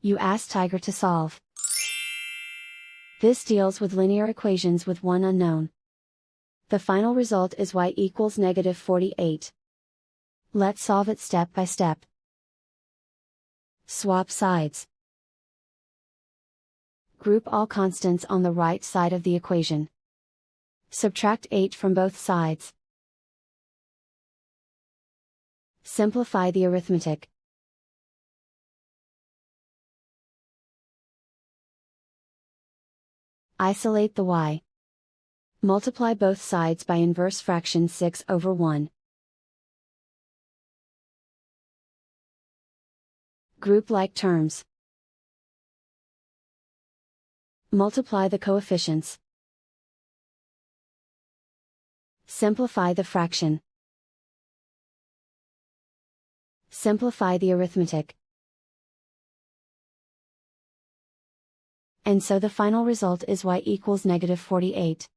You ask Tiger to solve. This deals with linear equations with one unknown. The final result is y equals -48. Let's solve it step by step. Swap sides. Group all constants on the right side of the equation. Subtract 8 from both sides. Simplify the arithmetic. Isolate the y. Multiply both sides by inverse fraction 6/1. Group like terms. Multiply the coefficients. Simplify the fraction. Simplify the arithmetic. And so the final result is y equals -48.